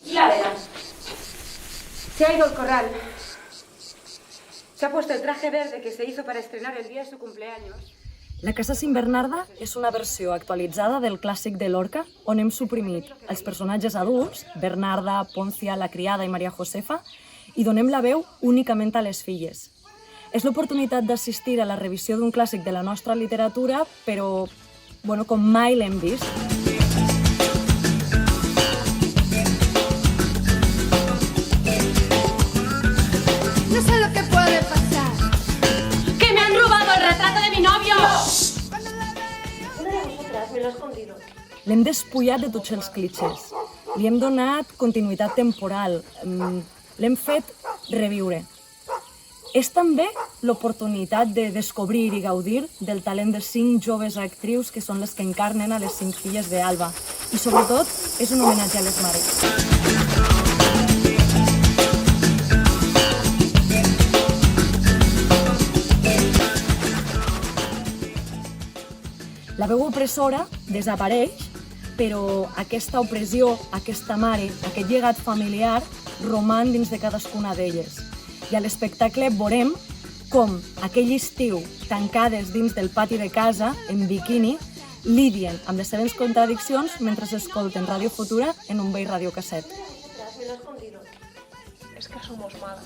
Ya verás. Se ha ido al corral. Se ha puesto el traje verde que se hizo para estrenar el día de su cumpleaños. La Casa Sin Bernarda és una versió actualitzada del clàssic de Lorca, on hem suprimit els personatges adults, Bernarda, Poncia, la criada i Maria Josefa, i donem la veu únicament a les filles. És l'oportunitat d'assistir a la revisió d'un clàssic de la nostra literatura, però, com mai l'hem vist. No sé lo que puede pasar. ¡Que me han robado el retrato de mi novio! Una de vosotras me lo ha escondido. L'hem despullat de tots els clitxers. Li hem donat continuïtat temporal. L'hem fet reviure. És també l'oportunitat de descobrir i gaudir del talent de 5 joves actrius que són les que encarnen a les 5 filles d'Alba. I sobretot és un homenatge a les mares. La veu opressora desapareix, però aquesta opressió, aquesta mare, aquest llegat familiar roman dins de cadascuna d'elles. I a l'espectacle veurem com aquell estiu, tancades dins del pati de casa, en biquini, lidien amb les seves contradiccions mentre escolten Ràdio Futura en un vell radiocasset. Me lo ha escondido. Es que somos malas.